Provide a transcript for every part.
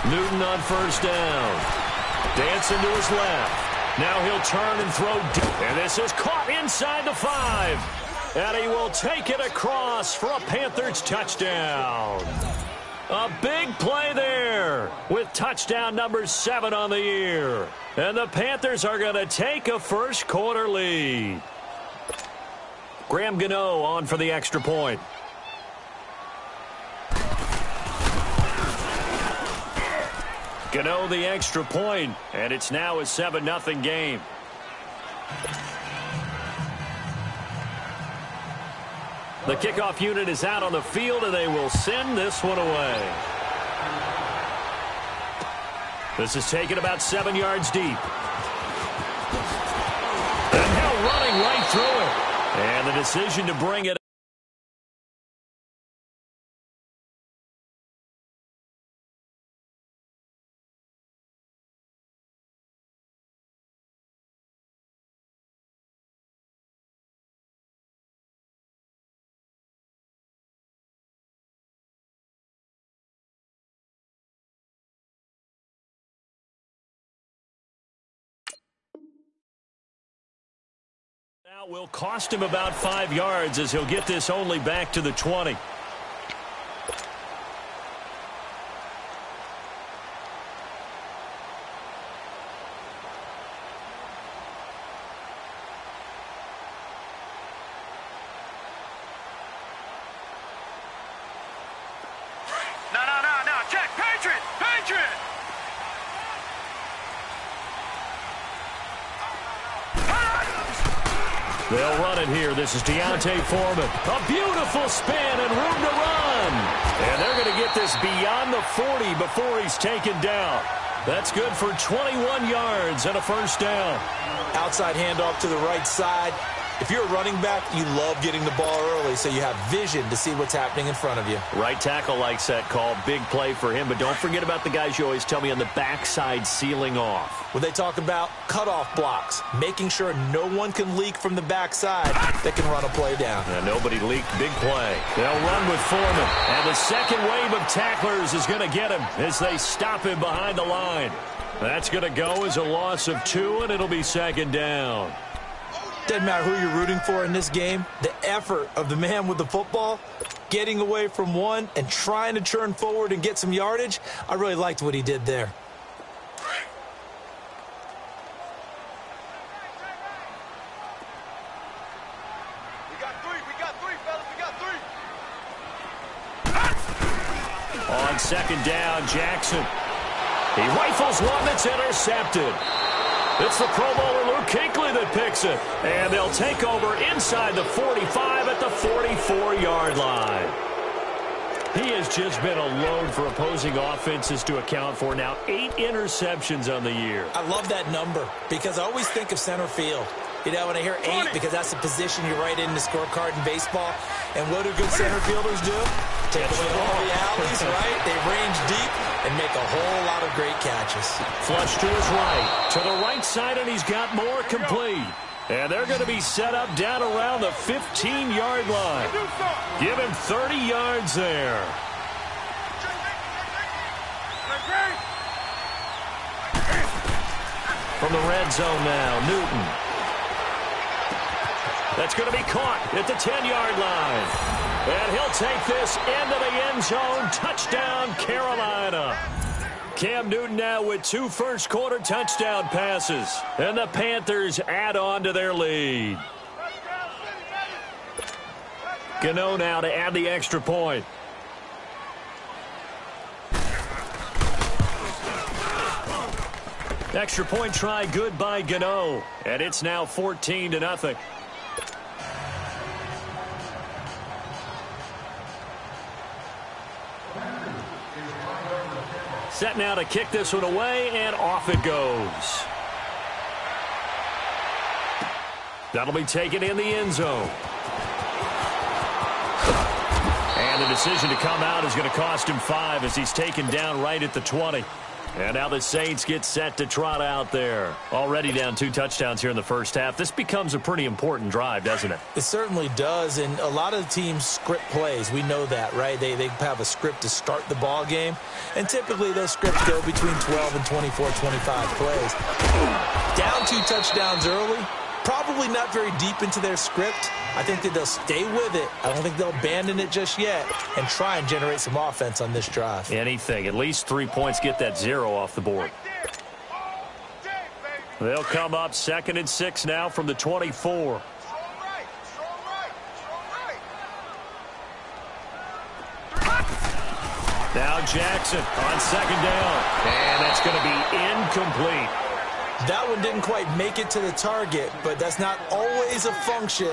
Newton on first down. Dancing to his left. Now he'll turn and throw deep. And this is caught inside the 5. And he will take it across for a Panthers touchdown. A big play there with touchdown number 7 on the year. And the Panthers are going to take a first quarter lead. Graham Gano on for the extra point. Gano the extra point, and it's now a 7-0 game. The kickoff unit is out on the field, and they will send this one away. This is taken about 7 yards deep. And now running right through it. And the decision to bring it. Now will cost him about 5 yards as he'll get this only back to the 20. No, check, Patriot! They'll run it here. This is Deontay Foreman. A beautiful spin and room to run. And they're going to get this beyond the 40 before he's taken down. That's good for 21 yards and a first down. Outside handoff to the right side. If you're a running back, you love getting the ball early so you have vision to see what's happening in front of you. Right tackle likes that call. Big play for him. But don't forget about the guys you always tell me on the backside sealing off. When they talk about cutoff blocks, making sure no one can leak from the backside that can run a play down. And nobody leaked. Big play. They'll run with Foreman. And the second wave of tacklers is going to get him as they stop him behind the line. That's going to go as a loss of 2, and it'll be second down. Doesn't matter who you're rooting for in this game. The effort of the man with the football, getting away from one and trying to turn forward and get some yardage, I really liked what he did there. We got three, fellas. We got three. On second down, Jackson. He rifles one that's intercepted. It's the Pro Bowler Luke Kuechly that picks it. And they'll take over inside the 45 at the 44-yard line. He has just been a load for opposing offenses to account for. Now 8 interceptions on the year. I love that number because I always think of center field. You know, when I hear 8, because that's the position you write in the scorecard in baseball. And what do good center fielders do? Take away all the alleys, right? They range deep and make a whole lot of great catches. Flush to his right. To the right side, and he's got more complete. And they're going to be set up down around the 15-yard line. Give him 30 yards there. From the red zone now, Newton. That's going to be caught at the 10-yard line. And he'll take this into the end zone. Touchdown, Carolina. Cam Newton now with 2 first-quarter touchdown passes. And the Panthers add on to their lead. Gano now to add the extra point. Extra point try good by Gano. And it's now 14-0. Set now to kick this one away, and off it goes. That'll be taken in the end zone. And the decision to come out is going to cost him 5 as he's taken down right at the 20. And now the Saints get set to trot out there. Already down 2 touchdowns here in the first half. This becomes a pretty important drive, doesn't it? It certainly does, and a lot of the teams script plays. We know that, right? They have a script to start the ball game, and typically those scripts go between 12 and 24, 25 plays. Down 2 touchdowns early, probably not very deep into their script. I think that they'll stay with it. I don't think they'll abandon it just yet and try and generate some offense on this drive. Anything. At least 3 points, get that 0 off the board. They'll come up 2nd and 6 now from the 24. Now Jackson on 2nd down. And that's going to be incomplete. That one didn't quite make it to the target, but that's not always a function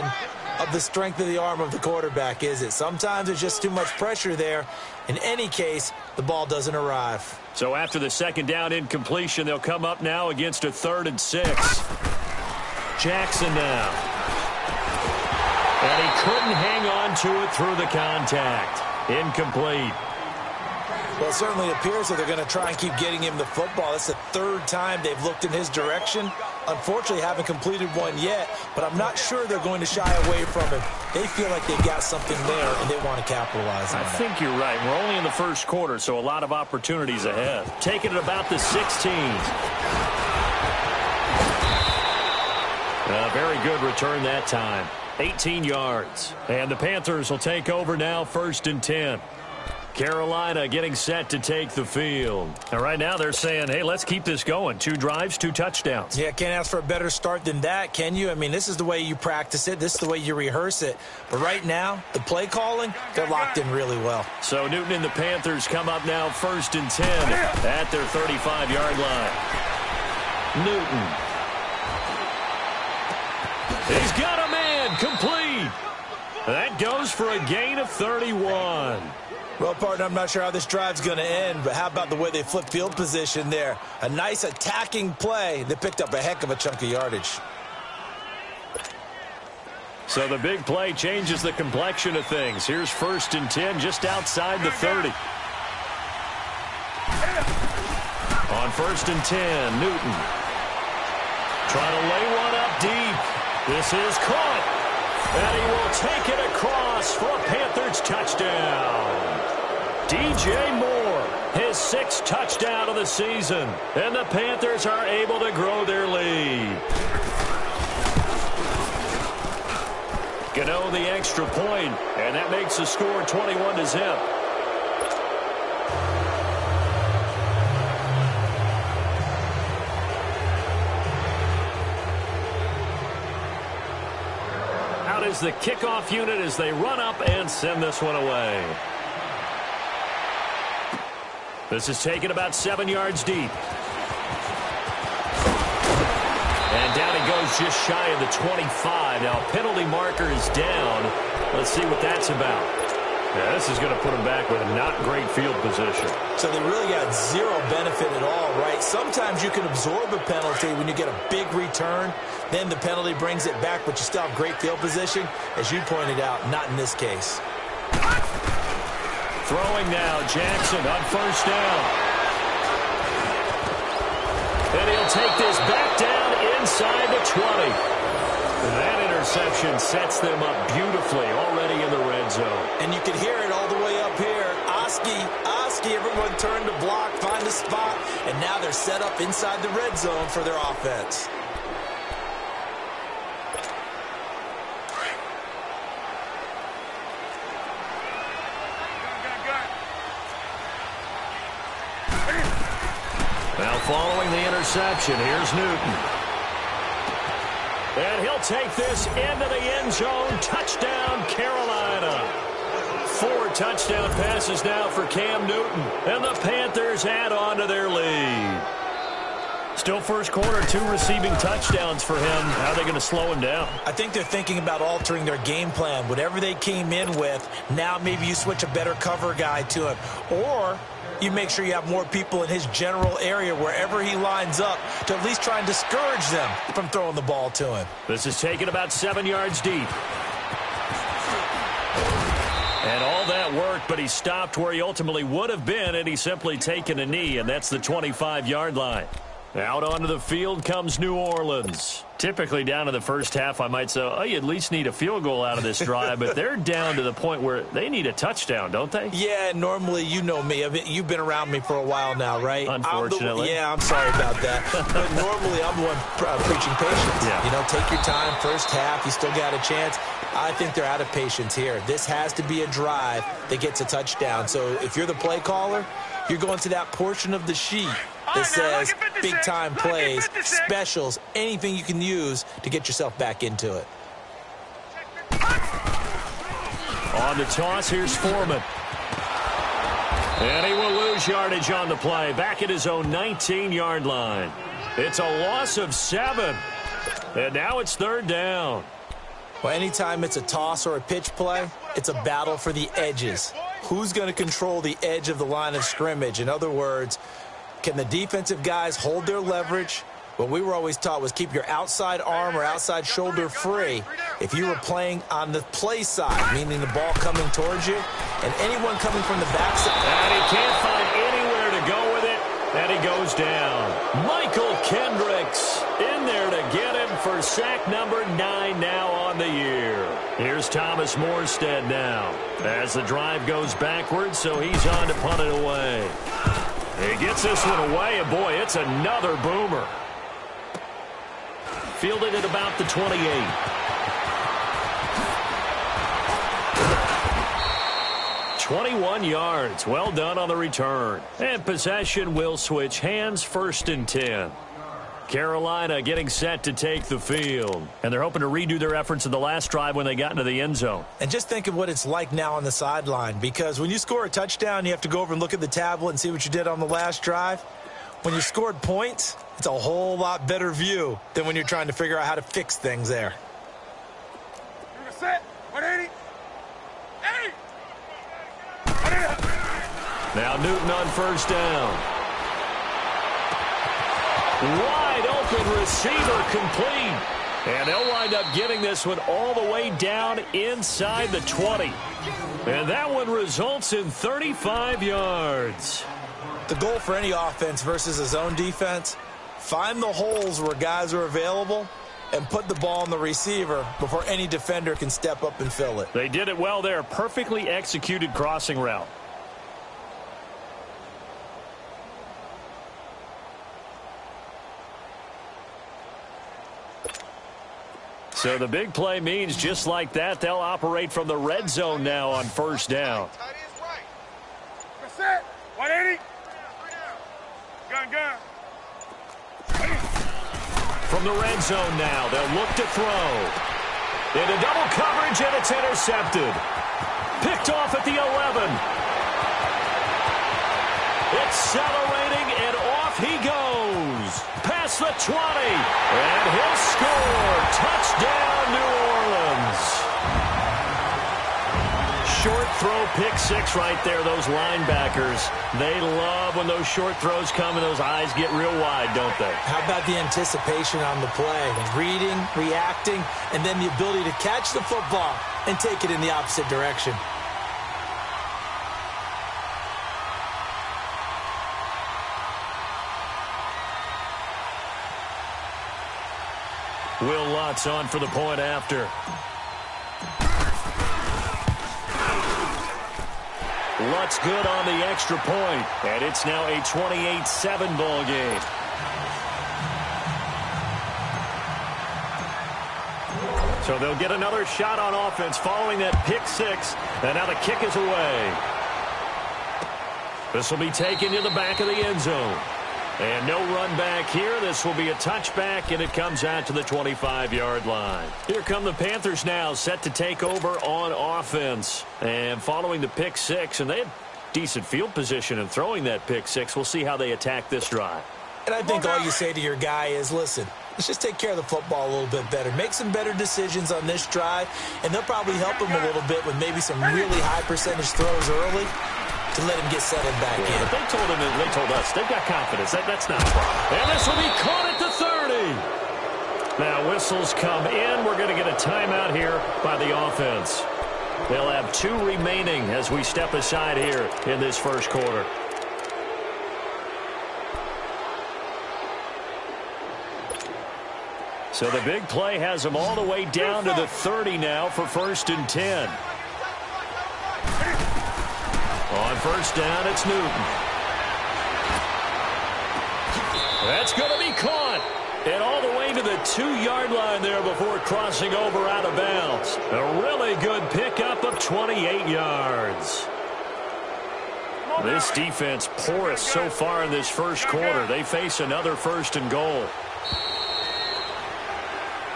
of the strength of the arm of the quarterback, is it? Sometimes there's just too much pressure there. In any case, the ball doesn't arrive. So after the 2nd down incompletion, they'll come up now against a 3rd and 6. Jackson now. And he couldn't hang on to it through the contact. Incomplete. Well, it certainly appears that they're going to try and keep getting him the football. It's the 3rd time they've looked in his direction. Unfortunately, haven't completed one yet, but I'm not sure they're going to shy away from him. They feel like they've got something there, and they want to capitalize on it. I think you're right. We're only in the first quarter, so a lot of opportunities ahead. Taking it about the 16. A very good return that time. 18 yards. And the Panthers will take over now, 1st and 10. Carolina getting set to take the field. And right now they're saying, hey, let's keep this going. 2 drives, 2 touchdowns. Yeah, can't ask for a better start than that, can you? I mean, this is the way you practice it. This is the way you rehearse it. But right now, the play calling, they're locked in really well. So Newton and the Panthers come up now 1st and 10 at their 35-yard line. Newton. He's got a man complete. That goes for a gain of 31. Well, partner, I'm not sure how this drive's going to end, but how about the way they flip field position there? A nice attacking play. They picked up a heck of a chunk of yardage. So the big play changes the complexion of things. Here's 1st and 10 just outside the 30. On 1st and 10, Newton. Trying to lay one up deep. This is caught. And he will take it across for a Panthers touchdown. DJ Moore, his 6th touchdown of the season. And the Panthers are able to grow their lead. Gano the extra point, and that makes the score 21-0. Out is the kickoff unit as they run up and send this one away. This is taken about 7 yards deep. And down he goes just shy of the 25. Now, penalty marker is down. Let's see what that's about. Yeah, this is going to put him back with a not great field position. So they really got 0 benefit at all, right? Sometimes you can absorb a penalty when you get a big return. Then the penalty brings it back, but you still have great field position. As you pointed out, not in this case. Throwing now, Jackson on 1st down. And he'll take this back down inside the 20. That interception sets them up beautifully already in the red zone. And you can hear it all the way up here. Oski, everyone turned to block, find a spot, and now they're set up inside the red zone for their offense. Now following the interception, here's Newton. And he'll take this into the end zone. Touchdown, Carolina. 4 touchdown passes now for Cam Newton. And the Panthers add on to their lead. Still first quarter, 2 receiving touchdowns for him. How are they going to slow him down? I think they're thinking about altering their game plan. Whatever they came in with, now maybe you switch a better cover guy to him. Or you make sure you have more people in his general area wherever he lines up to at least try and discourage them from throwing the ball to him. This is taken about 7 yards deep. And all that that worked, but he stopped where he ultimately would have been, and he's simply taken a knee, and that's the 25-yard line. Out onto the field comes New Orleans. Typically down to the first half, I might say, oh, you at least need a field goal out of this drive, but they're down to the point where they need a touchdown, don't they? Yeah, normally, you know me. You've been around me for a while now, right? Unfortunately. I'm sorry about that. But normally, I'm the one preaching patience. Yeah. You know, take your time, first half, you still got a chance. I think they're out of patience here. This has to be a drive that gets a touchdown. So if you're the play caller, you're going to that portion of the sheet that says big-time plays, specials, anything you can use to get yourself back into it. On the toss, here's Foreman. And he will lose yardage on the play, back at his own 19-yard line. It's a loss of 7. And now it's third down. Well, anytime it's a toss or a pitch play, it's a battle for the edges. Who's going to control the edge of the line of scrimmage? In other words, can the defensive guys hold their leverage? What we were always taught was keep your outside arm or outside shoulder free if you were playing on the play side, meaning the ball coming towards you, and anyone coming from the backside. And he can't find anywhere to go with it, and he goes down. Michael Kendricks in there to get him for sack number 9 now on the year. Here's Thomas Morstead now as the drive goes backwards, so he's on to punt it away. He gets this one away, and boy, it's another boomer. Fielded at about the 28. "21 yards. Well done on the return. And possession will switch hands, 1st and 10. Carolina getting set to take the field. And they're hoping to redo their efforts in the last drive when they got into the end zone. And just think of what it's like now on the sideline, because when you score a touchdown, you have to go over and look at the tablet and see what you did on the last drive. When you scored points, it's a whole lot better view than when you're trying to figure out how to fix things there. Set. 180. Hey! Now Newton on first down. Wide open receiver complete. And they'll wind up getting this one all the way down inside the 20. And that one results in 35 yards. The goal for any offense versus a zone defense, find the holes where guys are available and put the ball on the receiver before any defender can step up and fill it. They did it well there. Perfectly executed crossing route. So the big play means just like that, they'll operate from the red zone now on first down. Tight end's right. Set. 180. Gun. From the red zone now, they'll look to throw. Into double coverage, and it's intercepted. Picked off at the 11. Accelerating, and off he goes. Past the 20, and he'll score. Touchdown, New Orleans. Short throw, pick 6 right there. Those linebackers, they love when those short throws come and those eyes get real wide, don't they? How about the anticipation on the play? Reading, reacting, and then the ability to catch the football and take it in the opposite direction. Will Lutz on for the point after. Lutz good on the extra point, and it's now a 28-7 ball game. So they'll get another shot on offense following that pick 6, and now the kick is away. This will be taken to the back of the end zone. And no run back here. This will be a touchback, and it comes out to the 25-yard line. Here come the Panthers now, set to take over on offense. And following the pick 6, and they had decent field position in throwing that pick 6. We'll see how they attack this drive. And I think all you say to your guy is, listen, let's just take care of the football a little bit better. Make some better decisions on this drive, and they'll probably help him a little bit with maybe some really high percentage throws early to let him get settled back in. But they told him, and they told us, they've got confidence. That's not a problem. And this will be caught at the 30. Now whistles come in. We're going to get a timeout here by the offense. They'll have 2 remaining as we step aside here in this first quarter. So the big play has them all the way down to the 30 now for 1st and 10. On first down, it's Newton. That's going to be caught. And all the way to the 2-yard line there before crossing over out of bounds. A really good pickup of 28 yards. This defense porous so far in this first quarter. They face another 1st and goal.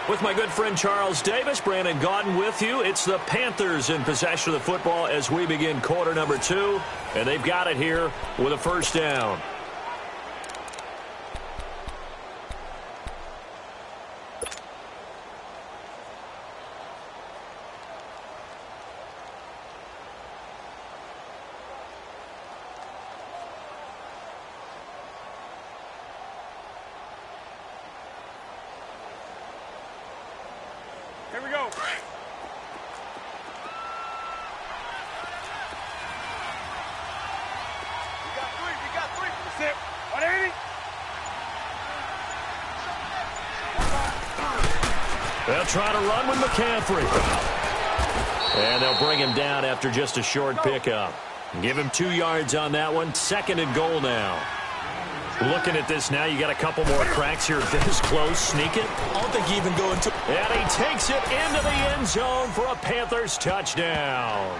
With my good friend Charles Davis, Brandon Gaudin with you. It's the Panthers in possession of the football as we begin quarter number 2. And they've got it here with a 1st down. Here we go. We got three. That's it. 180. They'll try to run with McCaffrey. And they'll bring him down after just a short pickup. Give him 2 yards on that one. 2nd and goal now. Looking at this now, you got a couple more cracks here. This close, sneak it. I don't think he even go into... And he takes it into the end zone for a Panthers touchdown.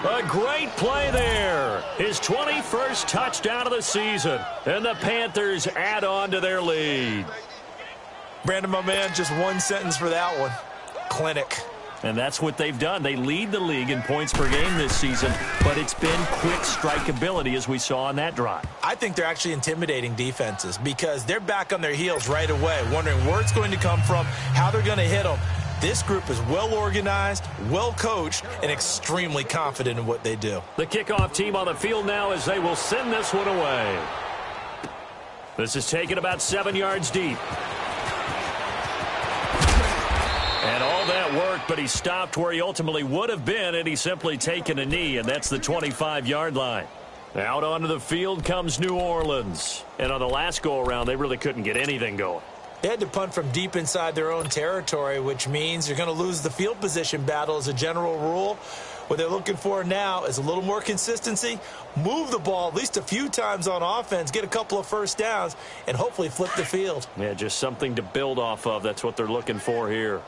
A great play there. His 21st touchdown of the season. And the Panthers add on to their lead. Brandon, my man, just one sentence for that one. Clinic. And that's what they've done. They lead the league in points per game this season, but it's been quick strike ability as we saw on that drive. I think they're actually intimidating defenses because they're back on their heels right away, wondering where it's going to come from, how they're going to hit them. This group is well organized, well coached, and extremely confident in what they do. The kickoff team on the field now as they will send this one away. This is taken about 7 yards deep. And all that worked, but he stopped where he ultimately would have been, and he's simply taken a knee, and that's the 25-yard line. Out onto the field comes New Orleans. And on the last go-around, they really couldn't get anything going. They had to punt from deep inside their own territory, which means you're going to lose the field position battle as a general rule. What they're looking for now is a little more consistency, move the ball at least a few times on offense, get a couple of 1st downs, and hopefully flip the field. Yeah, just something to build off of. That's what they're looking for here.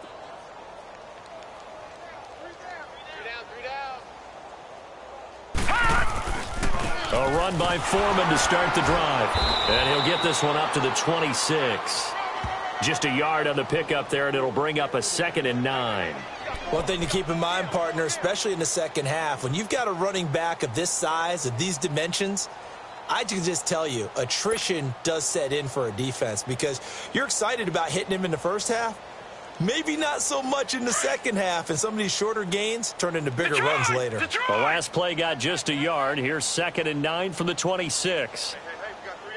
A run by Foreman to start the drive. And he'll get this one up to the 26. Just a yard on the pickup there, and it'll bring up a 2nd and 9. One thing to keep in mind, partner, especially in the second half, when you've got a running back of this size, of these dimensions, I can just tell you, attrition does set in for a defense because you're excited about hitting him in the first half. Maybe not so much in the second half, and some of these shorter gains turn into bigger runs later. The last play got just a yard. Here's 2nd and 9 from the 26.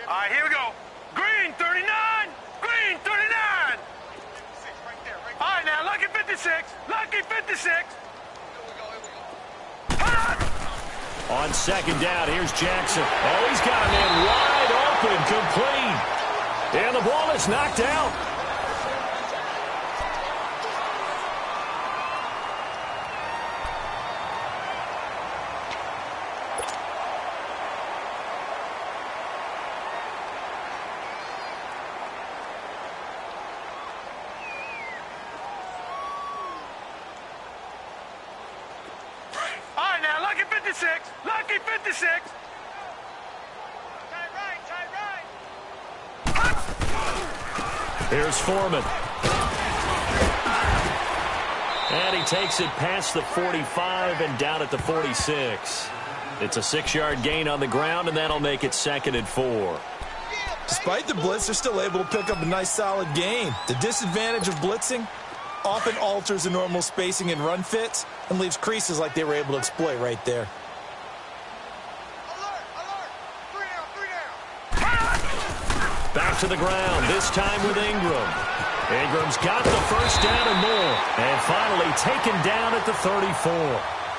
All right, here we go. Green, 39. Green, 39. All right, now, lucky 56. Lucky 56. On 2nd down, here's Jackson. Oh, he's got a man wide open, complete. And the ball is knocked out. Lucky 56. Tight right. Here's Foreman. And he takes it past the 45 and down at the 46. It's a 6-yard gain on the ground, and that'll make it 2nd and 4. Despite the blitz, they're still able to pick up a nice solid gain. The disadvantage of blitzing often alters the normal spacing and run fits and leaves creases like they were able to exploit right there. Back to the ground, this time with Ingram. Ingram's got the first down and more. And finally taken down at the 34.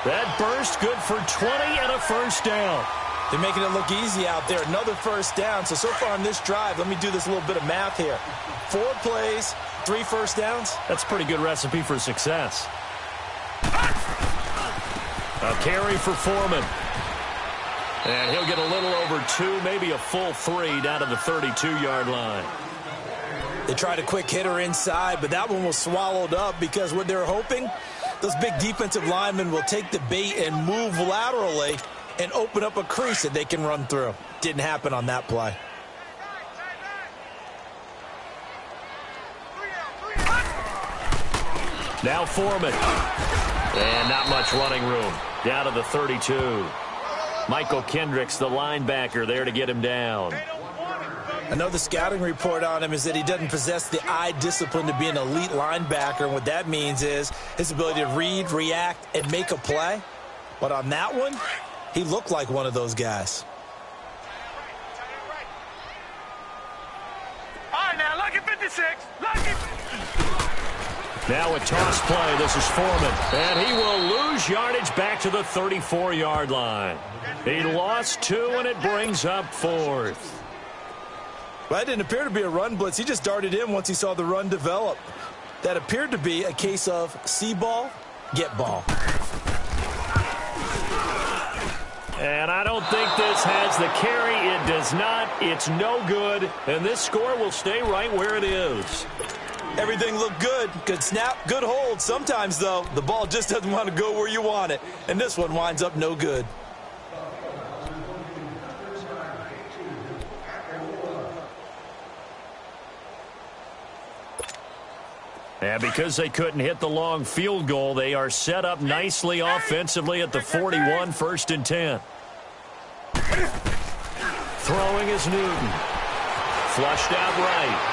That burst good for 20 and a first down. They're making it look easy out there. Another first down. So far on this drive, let me do this little bit of math here. 4 plays, 3 first downs. That's a pretty good recipe for success. A carry for Foreman. And he'll get a little over 2, maybe a full 3 down to the 32-yard line. They tried a quick hitter inside, but that one was swallowed up because what they're hoping, those big defensive linemen will take the bait and move laterally and open up a crease that they can run through. Didn't happen on that play. Now Foreman. And not much running room. Down to the 32. Michael Kendricks, the linebacker, there to get him down. I know the scouting report on him is that he doesn't possess the eye discipline to be an elite linebacker. And what that means is his ability to read, react, and make a play. But on that one, he looked like one of those guys. All right, now, lucky 56. Lucky. Now a toss play. This is Foreman. And he will lose yardage back to the 34-yard line. He lost 2, and it brings up 4th. Well, that didn't appear to be a run blitz. He just darted in once he saw the run develop. That appeared to be a case of see ball, get ball. And I don't think this has the carry. It does not. It's no good. And this score will stay right where it is. Everything looked good. Good snap, good hold. Sometimes, though, the ball just doesn't want to go where you want it. And this one winds up no good. And because they couldn't hit the long field goal, they are set up nicely offensively at the 41, 1st and 10. Throwing is Newton. Flushed out right.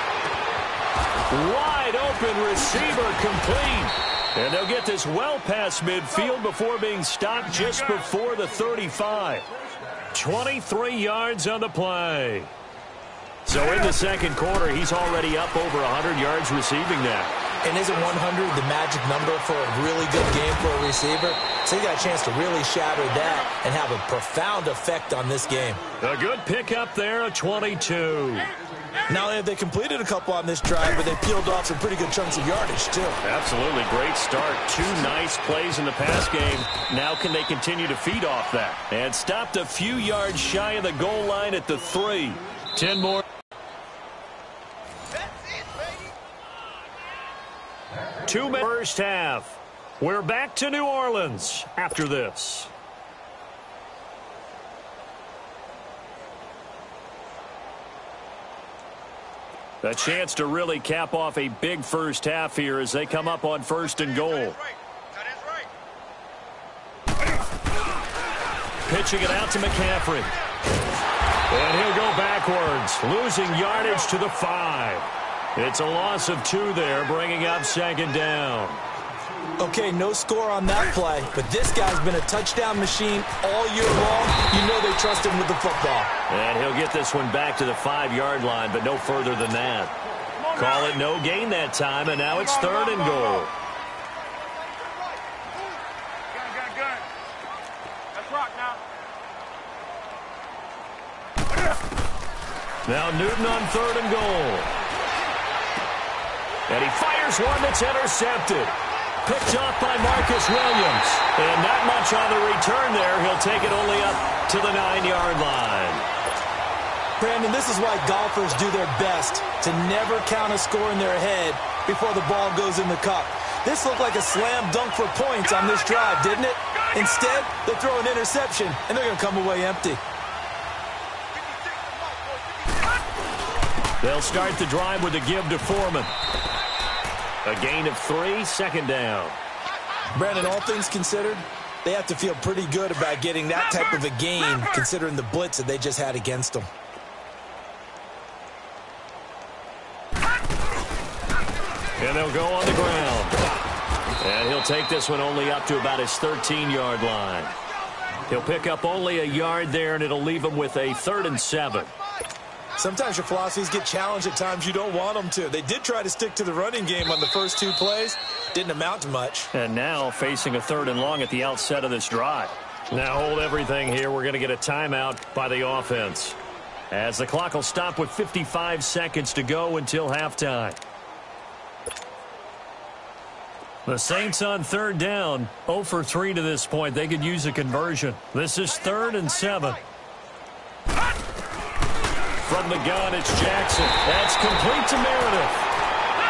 Wide open receiver complete. And they'll get this well past midfield before being stopped just before the 35. 23 yards on the play. So in the second quarter, he's already up over 100 yards receiving now. And isn't 100 the magic number for a really good game for a receiver? So he got a chance to really shatter that and have a profound effect on this game. A good pickup there, a 22. Not only have they completed a couple on this drive, but they peeled off some pretty good chunks of yardage, too. Absolutely. Great start. 2 nice plays in the pass game. Now can they continue to feed off that? And stopped a few yards shy of the goal line at the 3. 10 more. 2 minutes first half. We're back to New Orleans after this. A chance to really cap off a big first half here as they come up on 1st and goal. Pitching it out to McCaffrey. And he'll go backwards, losing yardage to the 5. It's a loss of 2 there, bringing up 2nd down. Okay, no score on that play, but this guy's been a touchdown machine all year long. You know they trust him with the football. And he'll get this one back to the 5-yard line, but no further than that. Call it no gain that time, and now it's 3rd and goal. Good. Let's rock now. Now Newton on 3rd and goal. And he fires one that's intercepted. Picked off by Marcus Williams. And not much on the return there. He'll take it only up to the 9-yard line. Brandon, this is why golfers do their best to never count a score in their head before the ball goes in the cup. This looked like a slam dunk for points on this drive, didn't it? Instead, they throw an interception, and they're going to come away empty. They'll start the drive with a give to Foreman. A gain of 3, 2nd down. Brandon, all things considered, they have to feel pretty good about getting that type of a gain, considering the blitz that they just had against them. And they'll go on the ground. And he'll take this one only up to about his 13-yard line. He'll pick up only a yard there, and it'll leave him with a 3rd and 7. Sometimes your philosophies get challenged at times you don't want them to. They did try to stick to the running game on the first 2 plays. Didn't amount to much. And now facing a 3rd and long at the outset of this drive. Now hold everything here. We're going to get a timeout by the offense, as the clock will stop with 55 seconds to go until halftime. The Saints on 3rd down, 0 for 3 to this point. They could use a conversion. This is 3rd and 7. From the gun, it's Jackson. That's complete to Meredith.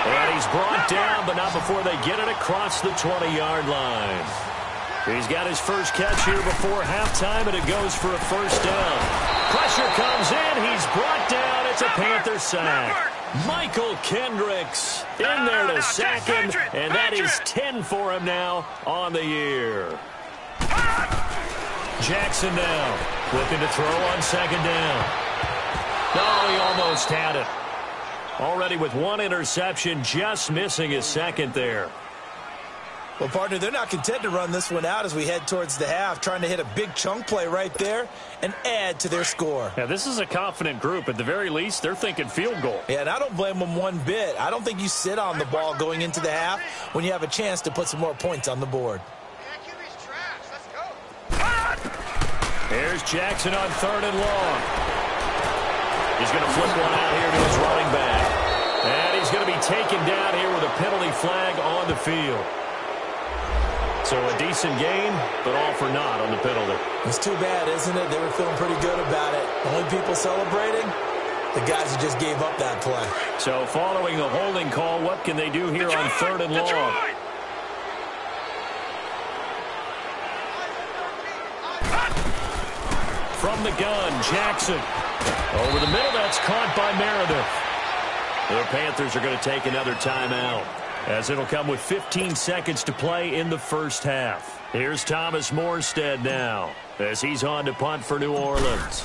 And he's brought down, but not before they get it across the 20-yard line. He's got his first catch here before halftime, and it goes for a 1st down. Pressure comes in. He's brought down. It's a Panther sack. Michael Kendricks in there to sack him, and that is 10 for him now on the year. Jackson now looking to throw on 2nd down. No, he almost had it. Already with 1 interception, just missing his 2nd there. Well, partner, they're not content to run this one out as we head towards the half, trying to hit a big chunk play right there and add to their score. Yeah, this is a confident group. At the very least, they're thinking field goal. Yeah, and I don't blame them one bit. I don't think you sit on the ball going into the half when you have a chance to put some more points on the board. Here's Jackson on 3rd and long. He's going to flip one out here to his running back. And he's going to be taken down here with a penalty flag on the field. So a decent gain, but all for naught on the penalty. It's too bad, isn't it? They were feeling pretty good about it. Only people celebrating, the guys who just gave up that play. So following the holding call, what can they do here on 3rd and long? From the gun, Jackson. Over the middle, that's caught by Meredith. The Panthers are going to take another timeout, as it'll come with 15 seconds to play in the 1st half. Here's Thomas Morstead now, as he's on to punt for New Orleans.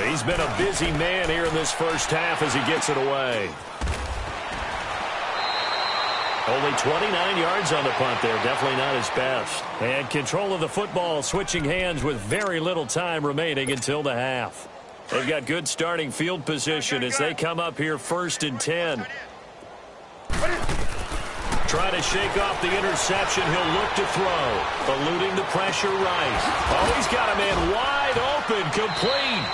He's been a busy man here in this 1st half as he gets it away. Only 29 yards on the punt there. Definitely not his best. And control of the football switching hands with very little time remaining until the half. They've got good starting field position as they come up here 1st and 10. Trying to shake off the interception. He'll look to throw. Eluding the pressure right. Oh, he's got a man wide open. Complete.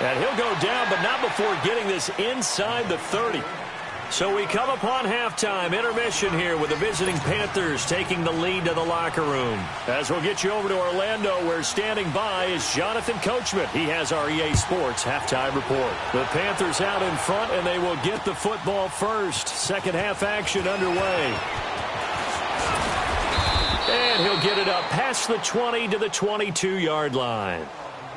And he'll go down, but not before getting this inside the 30. So we come upon halftime, intermission here with the visiting Panthers taking the lead to the locker room. As we'll get you over to Orlando, where standing by is Jonathan Coachman. He has our EA Sports halftime report. The Panthers out in front, and they will get the football first. 2nd half action underway. And he'll get it up past the 20 to the 22-yard line.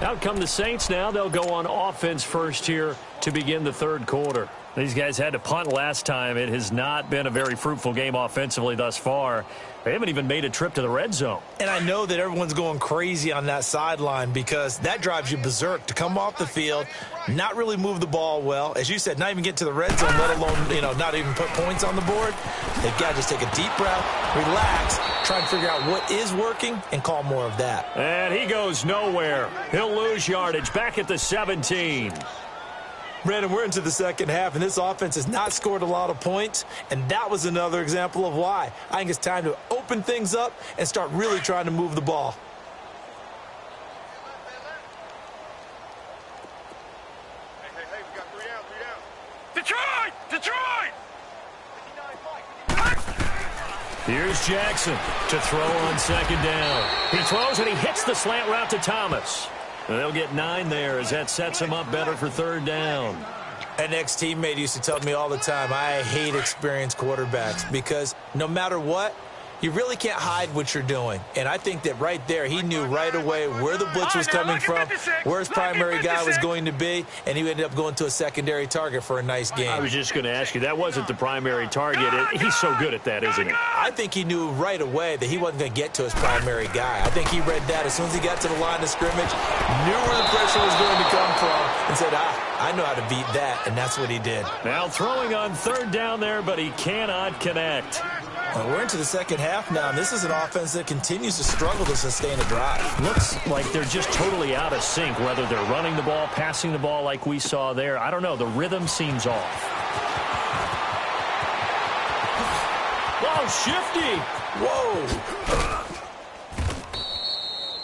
Out come the Saints now. They'll go on offense first here to begin the 3rd quarter. These guys had to punt last time. It has not been a very fruitful game offensively thus far. They haven't even made a trip to the red zone. And I know that everyone's going crazy on that sideline because that drives you berserk to come off the field, not really move the ball well. As you said, not even get to the red zone, let alone, not even put points on the board. They've got to just take a deep breath, relax, try and figure out what is working and call more of that. And he goes nowhere. He'll lose yardage back at the 17. Brandon, we're into the 2nd half, and this offense has not scored a lot of points, and that was another example of why. I think it's time to open things up and start really trying to move the ball. Hey, we got 3 down. Detroit! Here's Jackson to throw on 2nd down. He throws, and he hits the slant route to Thomas. They'll get 9 there as that sets them up better for 3rd down. An ex-teammate used to tell me all the time, I hate experienced quarterbacks because no matter what, you really can't hide what you're doing. And I think that right there, he knew right away where the blitz was coming from, where his primary guy was going to be, and he ended up going to a secondary target for a nice game. I was just going to ask you, that wasn't the primary target. He's so good at that, isn't he? I think he knew right away that he wasn't going to get to his primary guy. I think he read that as soon as he got to the line of scrimmage, knew where the pressure was going to come from, and said, I know how to beat that, and that's what he did. Now throwing on 3rd down there, but he cannot connect. Well, we're into the second half now, and this is an offense that continues to struggle to sustain a drive. Looks like they're just totally out of sync, whether they're running the ball, passing the ball like we saw there. I don't know. The rhythm seems off. Oh, shifty. Whoa.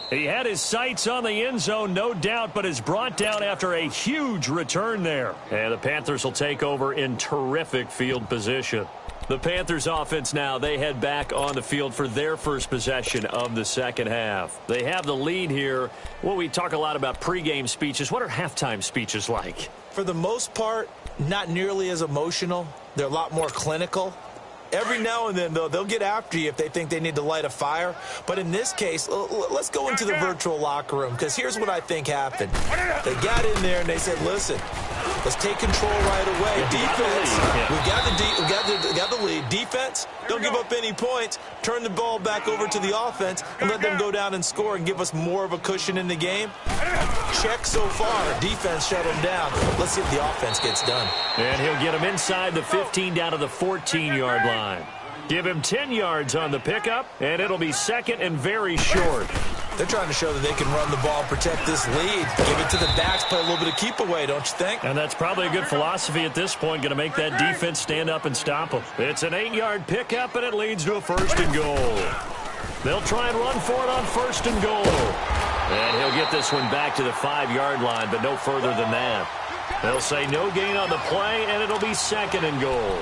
He had his sights on the end zone, no doubt, but is brought down after a huge return there. And the Panthers will take over in terrific field position. The Panthers offense now, they head back on the field for their first possession of the second half. They have the lead here. Well, we talk a lot about pregame speeches. What are halftime speeches like? For the most part, not nearly as emotional. They're a lot more clinical. Every now and then, though, they'll get after you if they think they need to light a fire. But in this case, let's go into the virtual locker room, because here's what I think happened. They got in there and they said, listen, let's take control right away. Defense, we got the lead. Defense, don't give up any points. Turn the ball back over to the offense and let them go down and score and give us more of a cushion in the game. Check so far. Defense shut them down. Let's see if the offense gets done. And he'll get him inside the 15 down to the 14-yard line. Give him 10 yards on the pickup, and it'll be second and very short. They're trying to show that they can run the ball, protect this lead, give it to the backs, play a little bit of keep away, don't you think? And that's probably a good philosophy at this point, going to make that defense stand up and stop them. It's an 8-yard pickup, and it leads to a first and goal. They'll try and run for it on first and goal. And he'll get this one back to the 5-yard line, but no further than that. They'll say no gain on the play, and it'll be second and goal.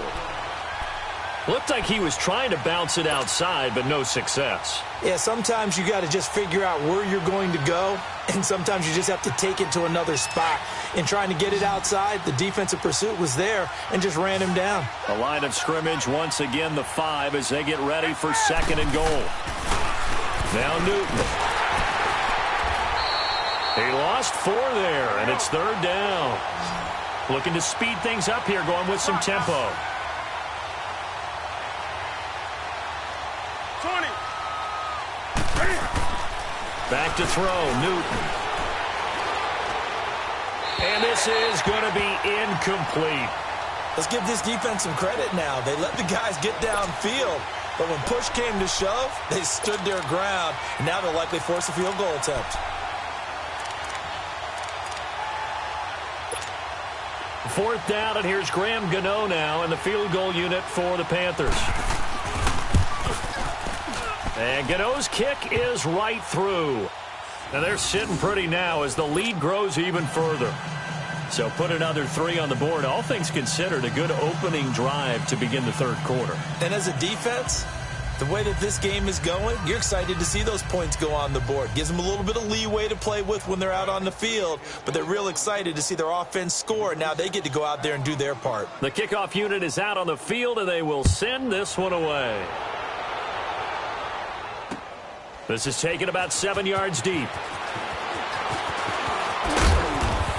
Looked like he was trying to bounce it outside, but no success. Yeah, sometimes you got to just figure out where you're going to go, and sometimes you just have to take it to another spot. In trying to get it outside, the defensive pursuit was there and just ran him down. The line of scrimmage, once again, the 5 as they get ready for second and goal. Now Newton. He lost 4 there, and it's third down. Looking to speed things up here, going with some tempo. 20. Back to throw, Newton. And this is going to be incomplete. Let's give this defense some credit now. They let the guys get downfield, but when push came to shove, they stood their ground, and now they'll likely force a field goal attempt. Fourth down, and here's Graham Gano now in the field goal unit for the Panthers. And Gano's kick is right through. And they're sitting pretty now as the lead grows even further. So put another 3 on the board. All things considered, a good opening drive to begin the third quarter. And as a defense, the way that this game is going, you're excited to see those points go on the board. Gives them a little bit of leeway to play with when they're out on the field, but they're real excited to see their offense score. Now they get to go out there and do their part. The kickoff unit is out on the field, and they will send this one away. This is taken about 7 yards deep.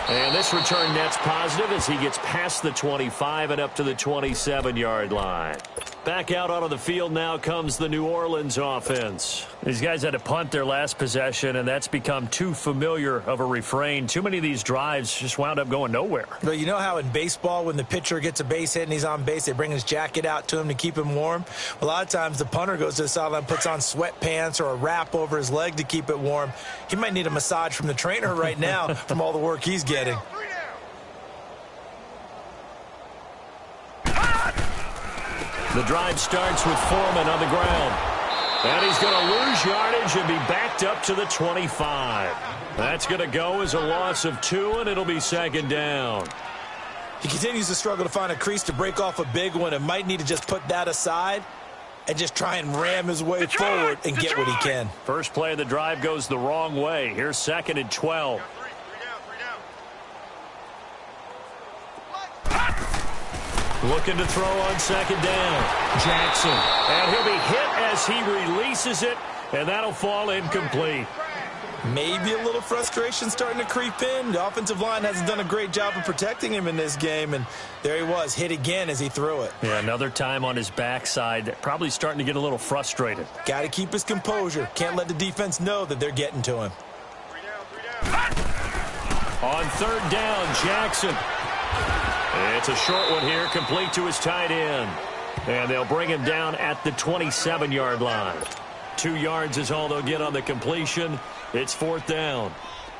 And this return net's positive as he gets past the 25 and up to the 27-yard line. Back out onto the field now comes the New Orleans offense. These guys had to punt their last possession, and that's become too familiar of a refrain. Too many of these drives just wound up going nowhere. But you know how in baseball, when the pitcher gets a base hit and he's on base, they bring his jacket out to him to keep him warm? A lot of times the punter goes to the sideline, puts on sweatpants or a wrap over his leg to keep it warm. He might need a massage from the trainer right now from all the work he's getting. The drive starts with Foreman on the ground. And he's going to lose yardage and be backed up to the 25. That's going to go as a loss of 2, and it'll be second down. He continues to struggle to find a crease to break off a big one and might need to just put that aside and just try and ram his way forward and get what he can. First play of the drive goes the wrong way. Here's second and 12. Looking to throw on second down. Jackson. And he'll be hit as he releases it, and that'll fall incomplete. Maybe a little frustration starting to creep in. The offensive line hasn't done a great job of protecting him in this game, and there he was, hit again as he threw it. Yeah, another time on his backside, probably starting to get a little frustrated. Got to keep his composure. Can't let the defense know that they're getting to him. On third down, Jackson. It's a short one here, complete to his tight end. And they'll bring him down at the 27-yard line. 2 yards is all they'll get on the completion. It's 4th down.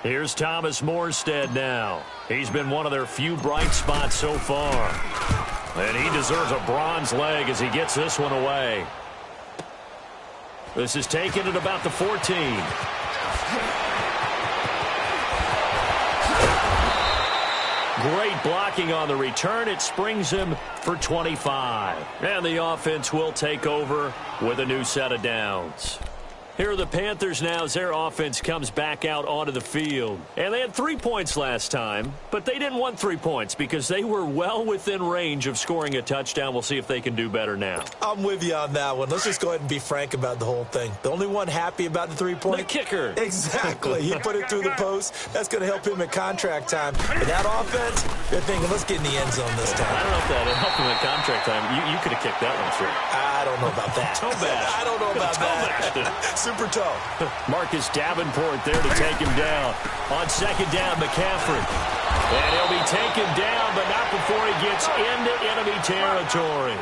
Here's Thomas Morstead now. He's been one of their few bright spots so far. And he deserves a bronze leg as he gets this one away. This is taken at about the 14. Great blocking on the return. It springs him for 25. And the offense will take over with a new set of downs. Here are the Panthers now as their offense comes back out onto the field. And they had 3 points last time, but they didn't want 3 points because they were well within range of scoring a touchdown. We'll see if they can do better now. I'm with you on that one. Let's just go ahead and be frank about the whole thing. The only one happy about the 3-point? The kicker. Exactly. He put it through the post. That's going to help him at contract time. But that offense, they're thinking, let's get in the end zone this time. I don't know if that helped him at contract time. You could have kicked that one through. I don't know about that. Toe bash. I don't know about that. Super toe. Marcus Davenport there to take him down. On 2nd down, McCaffrey. And he'll be taken down, but not before he gets into enemy territory.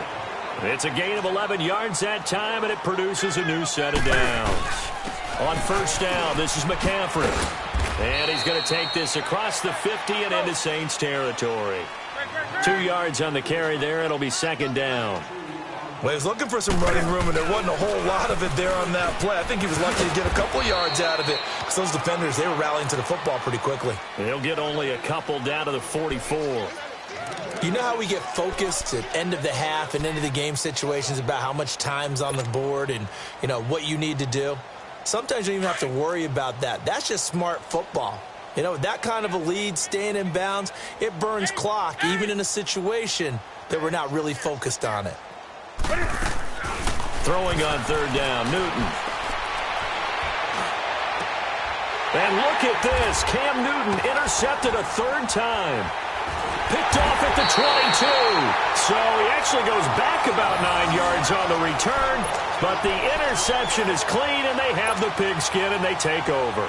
It's a gain of 11 yards that time, and it produces a new set of downs. On 1st down, this is McCaffrey. And he's going to take this across the 50 and into Saints territory. 2 yards on the carry there. It'll be 2nd down. Well, he was looking for some running room, and there wasn't a whole lot of it there on that play. I think he was lucky to get a couple yards out of it because those defenders, they were rallying to the football pretty quickly. He'll get only a couple down to the 44. You know how we get focused at end of the half and into the game situations about how much time's on the board and, you know, what you need to do? Sometimes you don't even have to worry about that. That's just smart football. You know, that kind of a lead, staying in bounds, it burns clock, even in a situation that we're not really focused on it. Throwing on 3rd down, Newton. And look at this. Cam Newton intercepted a 3rd time. Picked off at the 22. So he actually goes back about 9 yards on the return. But the interception is clean, and they have the pigskin, and they take over.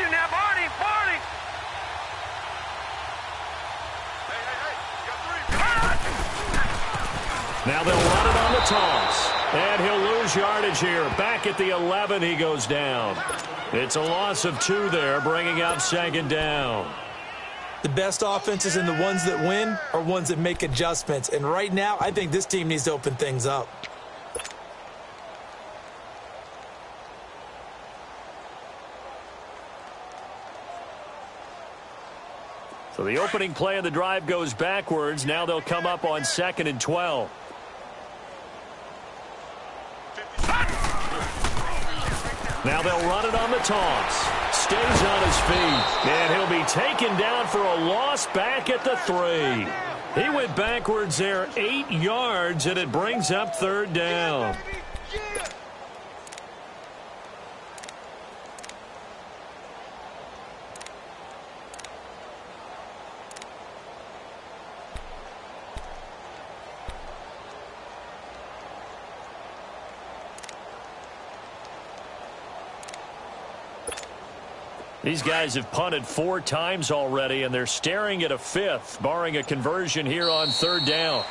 Now, Barney, Barney. Now they'll run it on the toss. And he'll lose yardage here. Back at the 11, he goes down. It's a loss of 2 there, bringing up 2nd down. The best offenses and the ones that win are ones that make adjustments. And right now, I think this team needs to open things up. So the opening play of the drive goes backwards. Now they'll come up on 2nd and 12. Now they'll run it on the toss. Stays on his feet. And he'll be taken down for a loss back at the 3. He went backwards there 8 yards, and it brings up 3rd down. These guys have punted 4 times already, and they're staring at a 5th, barring a conversion here on 3rd down.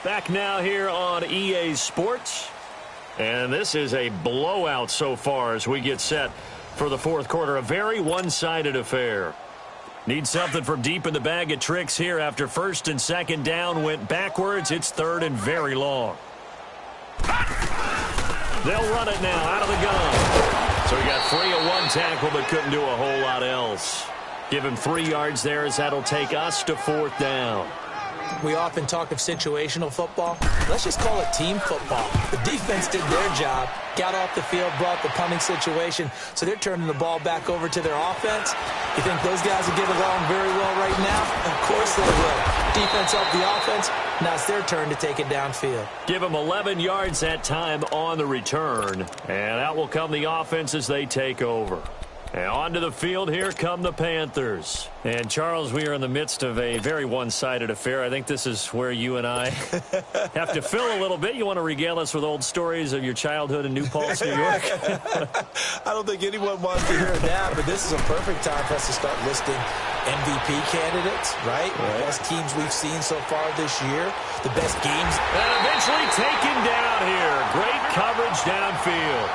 Back now here on EA Sports. And this is a blowout so far as we get set for the 4th quarter. A very one-sided affair. Need something from deep in the bag of tricks here after 1st and 2nd down went backwards. It's 3rd and very long. They'll run it now out of the gun. So he got free of 1 tackle but couldn't do a whole lot else. Give him 3 yards there as that'll take us to 4th down. We often talk of situational football. Let's just call it team football. The defense did their job, got off the field, brought the punting situation, so they're turning the ball back over to their offense. You think those guys will get along very well right now? Of course they will. Defense helped the offense. Now it's their turn to take it downfield. Give them 11 yards that time on the return. And out will come the offense as they take over. And onto the field, here come the Panthers. And, Charles, we are in the midst of a very one-sided affair. I think this is where you and I have to fill a little bit. You want to regale us with old stories of your childhood in New Paltz, New York? I don't think anyone wants to hear that, but this is a perfect time for us to start listing MVP candidates, right? The best teams we've seen so far this year, the best games. And eventually taken down here. Great coverage downfield.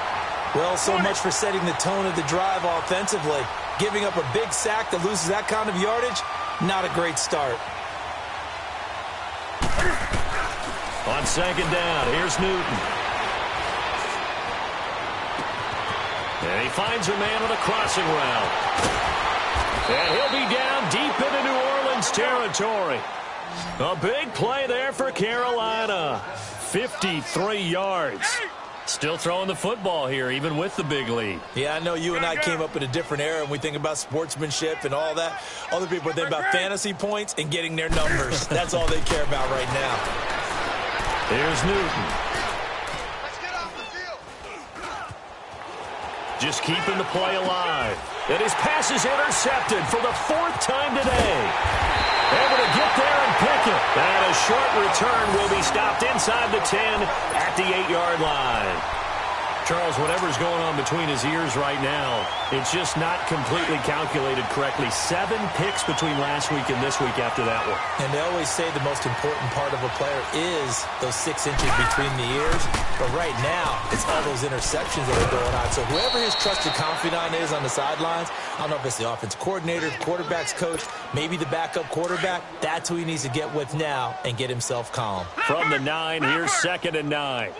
Well, so much for setting the tone of the drive offensively. Giving up a big sack that loses that kind of yardage, not a great start. On second down, here's Newton. And he finds a man with a crossing route. And he'll be down deep into New Orleans territory. A big play there for Carolina. 53 yards. Still throwing the football here, even with the big lead. Yeah, I know you and I came up in a different era, and we think about sportsmanship and all that. Other people think about fantasy points and getting their numbers. That's all they care about right now. Here's Newton. Just keeping the play alive. And his pass is intercepted for the 4th time today. Able to get there and pick it. And a short return will be stopped inside the 10 at the 8-yard line. Charles, whatever's going on between his ears right now, it's just not completely calculated correctly. 7 picks between last week and this week after that one. And they always say the most important part of a player is those 6 inches between the ears. But right now, it's all those interceptions that are going on. So whoever his trusted confidant is on the sidelines, I don't know if it's the offense coordinator, the quarterback's coach, maybe the backup quarterback, that's who he needs to get with now and get himself calm. From the 9, here's 2nd and 9.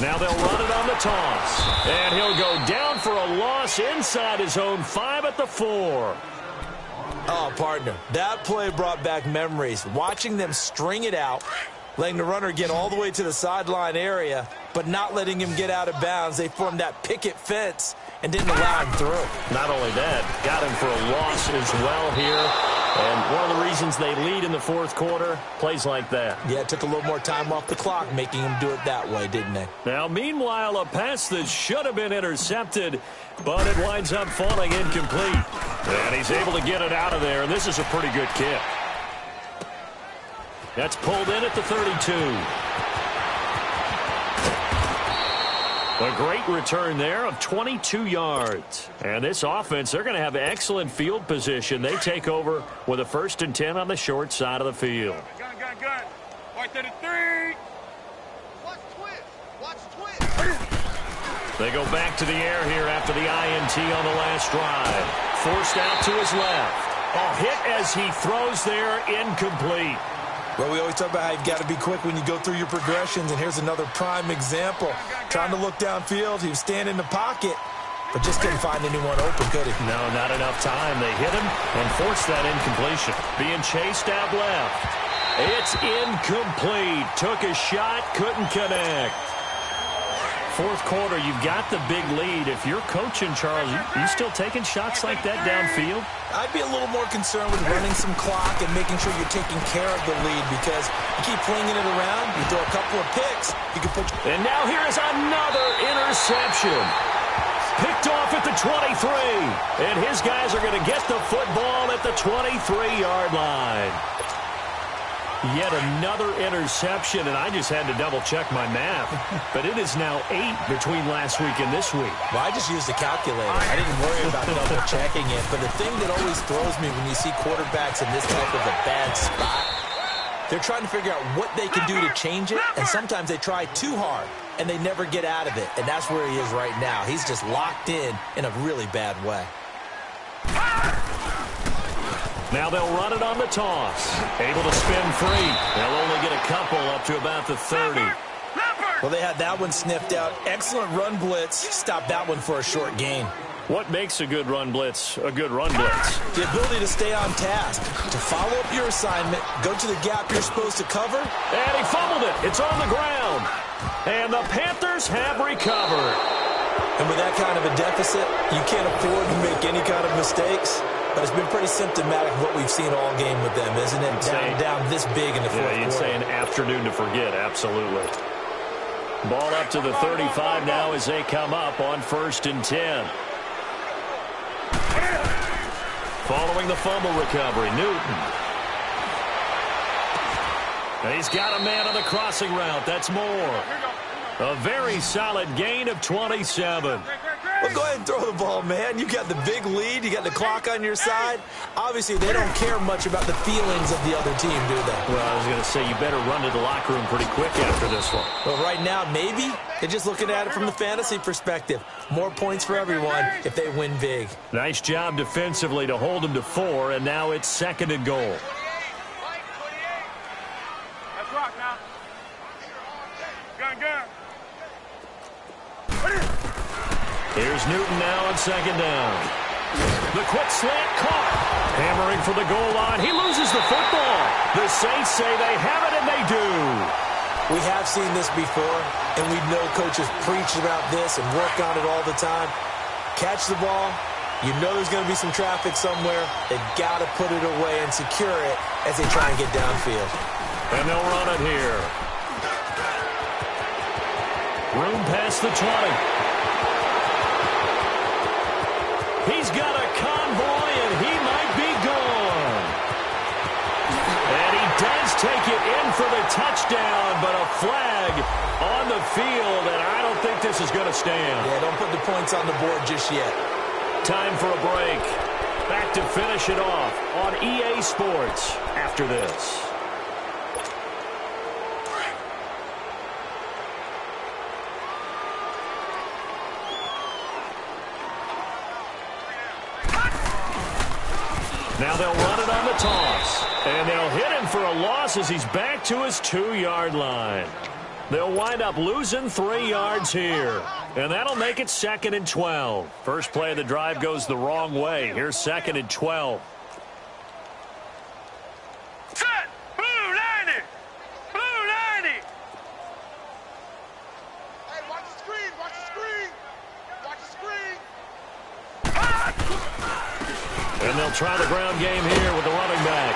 Now they'll run it on the toss. And he'll go down for a loss inside his own 5 at the 4. Oh, partner, that play brought back memories. Watching them string it out, letting the runner get all the way to the sideline area, but not letting him get out of bounds. They formed that picket fence and didn't allow him through. Not only that, got him for a loss as well here. And one of the reasons they lead in the 4th quarter, plays like that. Yeah, it took a little more time off the clock, making him do it that way, didn't they? Now, meanwhile, a pass that should have been intercepted, but it winds up falling incomplete. And he's able to get it out of there, and this is a pretty good kick. That's pulled in at the 32. A great return there of 22 yards. And this offense, they're going to have excellent field position. They take over with a 1st and 10 on the short side of the field. Gun. Right to the 3. Watch twist. They go back to the air here after the INT on the last drive. Forced out to his left. A hit as he throws there, incomplete. Well, we always talk about how you've got to be quick when you go through your progressions, and here's another prime example. Trying to look downfield, he was standing in the pocket, but just couldn't find anyone open, could he? No, not enough time. They hit him and forced that incompletion. Being chased out left. It's incomplete. Took a shot, couldn't connect. 4th quarter, you've got the big lead. If you're coaching, Charles, you still taking shots like that downfield? I'd be a little more concerned with running some clock and making sure you're taking care of the lead, because you keep flinging it around, you throw a couple of picks, you can put... And now here is another interception. Picked off at the 23. And his guys are going to get the football at the 23-yard line. Yet another interception, and I just had to double-check my math. But it is now 8 between last week and this week. Well, I just used the calculator. I didn't worry about double-checking it. But the thing that always throws me when you see quarterbacks in this type of a bad spot, they're trying to figure out what they can do to change it, and sometimes they try too hard, and they never get out of it. And that's where he is right now. He's just locked in a really bad way. Now they'll run it on the toss. Able to spin free. They'll only get a couple up to about the 30. Well, they had that one sniffed out. Excellent run blitz. Stopped that one for a short gain. What makes a good run blitz a good run blitz? The ability to stay on task, to follow up your assignment, go to the gap you're supposed to cover. And he fumbled it. It's on the ground. And the Panthers have recovered. And with that kind of a deficit, you can't afford to make any kind of mistakes. But it's been pretty symptomatic of what we've seen all game with them, isn't it? Down this big in the 4th quarter. You'd say an afternoon to forget, absolutely. Ball up to the 35 now as they come up on 1st and 10. Following the fumble recovery, Newton. And he's got a man on the crossing route. That's Moore. A very solid gain of 27. Well, go ahead and throw the ball, man. You got the big lead. You got the clock on your side. Obviously, they don't care much about the feelings of the other team, do they? Well, I was going to say, you better run to the locker room pretty quick after this one. Well, right now, maybe. They're just looking at it from the fantasy perspective. More points for everyone if they win big. Nice job defensively to hold them to 4, and now it's 2nd and goal. Let's rock now. Gun. Here's Newton now on 2nd down. The quick slant caught. Hammering for the goal line. He loses the football. The Saints say they have it, and they do. We have seen this before, and we know coaches preach about this and work on it all the time. Catch the ball. You know there's going to be some traffic somewhere. They've got to put it away and secure it as they try and get downfield. And they'll run it here. Room past the 20. He's got a convoy, and he might be gone. And he does take it in for the touchdown, but a flag on the field, and I don't think this is going to stand. Yeah, don't put the points on the board just yet. Time for a break. Back to finish it off on EA Sports after this. Now they'll run it on the toss. And they'll hit him for a loss as he's back to his 2-yard line. They'll wind up losing 3 yards here. And that'll make it 2nd and 12. First play of the drive goes the wrong way. Here's 2nd and 12. Set! Blue 90! Blue 90! Hey, watch the screen! Watch the screen! Watch the screen! And they'll try the ground game here with the running back.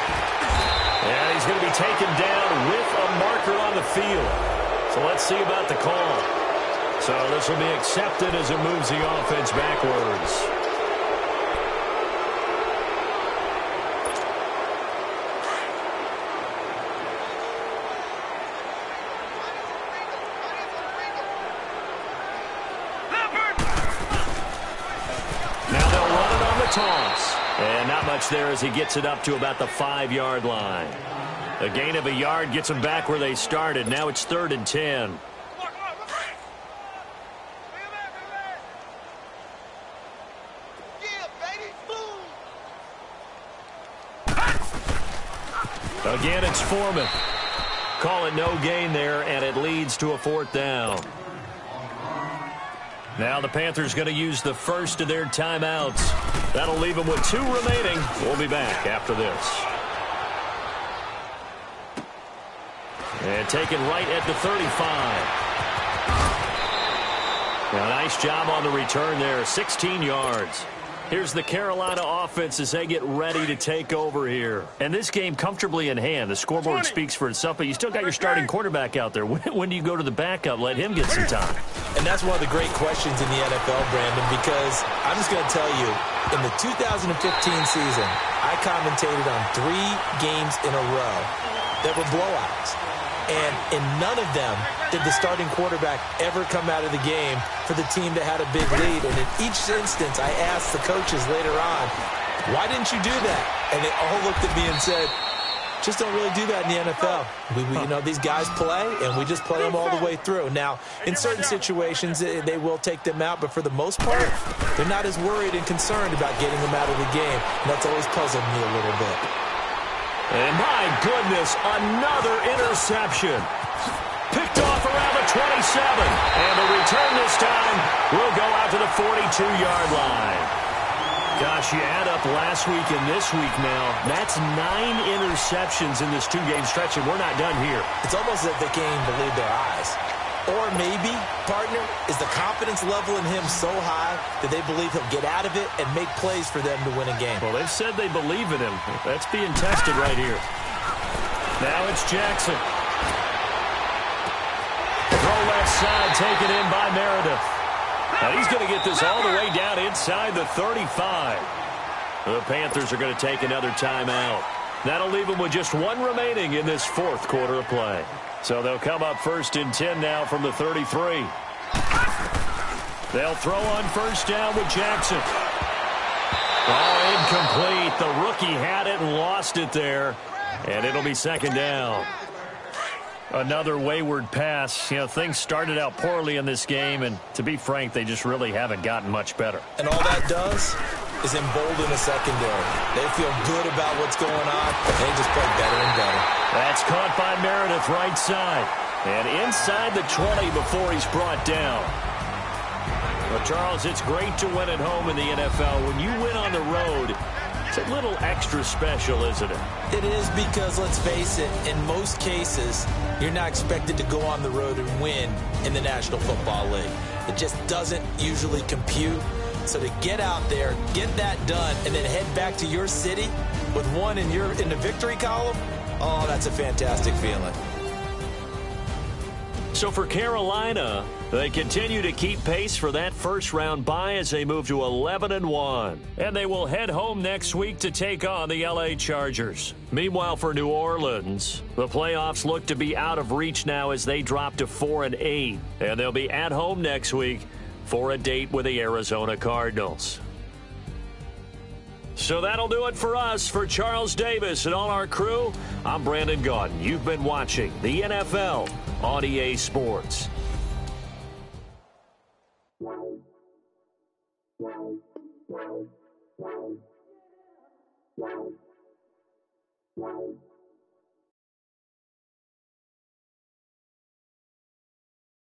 And he's going to be taken down with a marker on the field. So let's see about the call. So this will be accepted as it moves the offense backwards. Now they'll run it on the toss. And not much there as he gets it up to about the 5-yard line. A gain of a yard gets them back where they started. Now it's 3rd and 10. Again, it's Foreman. Call it no gain there, and it leads to a 4th down. Now the Panthers going to use the first of their timeouts. That'll leave them with 2 remaining. We'll be back after this. And taken right at the 35. Now, nice job on the return there. 16 yards. Here's the Carolina offense as they get ready to take over here. And this game comfortably in hand. The scoreboard speaks for itself, but you still got your starting quarterback out there. When do you go to the backup? Let him get some time. And that's one of the great questions in the NFL, Brandon, because I'm just going to tell you, in the 2015 season, I commentated on 3 games in a row that were blowouts. And in none of them did the starting quarterback ever come out of the game for the team that had a big lead. And in each instance, I asked the coaches later on, why didn't you do that? And they all looked at me and said, just don't really do that in the NFL. You know, these guys play, and we just play them all the way through. Now, in certain situations, they will take them out, but for the most part, they're not as worried and concerned about getting them out of the game. And that's always puzzled me a little bit. And my goodness, another interception. Picked off around the 27. And the return this time will go out to the 42-yard line. Gosh, you add up last week and this week now. That's 9 interceptions in this 2-game stretch, and we're not done here. It's almost as if they can't even believe their eyes. Or maybe, partner, is the confidence level in him so high that they believe he'll get out of it and make plays for them to win a game. Well, they've said they believe in him. That's being tested right here. Now it's Jackson. Throw left inside, taken in by Meredith. Now he's going to get this all the way down inside the 35. The Panthers are going to take another timeout. That'll leave them with just one remaining in this fourth quarter of play. So they'll come up 1st and 10 now from the 33. They'll throw on first down with Jackson. Oh, incomplete. The rookie had it and lost it there. And it'll be 2nd down. Another wayward pass. You know, things started out poorly in this game, and to be frank, they just really haven't gotten much better. And all that does is embolden the secondary. They feel good about what's going on. They just play better and better. That's caught by Meredith right side. And inside the 20 before he's brought down. Well, Charles, it's great to win at home in the NFL. When you win on the road, it's a little extra special, isn't it? It is, because, let's face it, in most cases, you're not expected to go on the road and win in the National Football League. It just doesn't usually compute. So to get out there, get that done, and then head back to your city with one in the victory column, oh, that's a fantastic feeling. So for Carolina, they continue to keep pace for that first-round bye as they move to 11-1. And they will head home next week to take on the L.A. Chargers. Meanwhile, for New Orleans, the playoffs look to be out of reach now as they drop to 4-8. And they'll be at home next week for a date with the Arizona Cardinals. So that'll do it for us. For Charles Davis and all our crew, I'm Brandon Gaudin. You've been watching the NFL on EA Sports. Wow.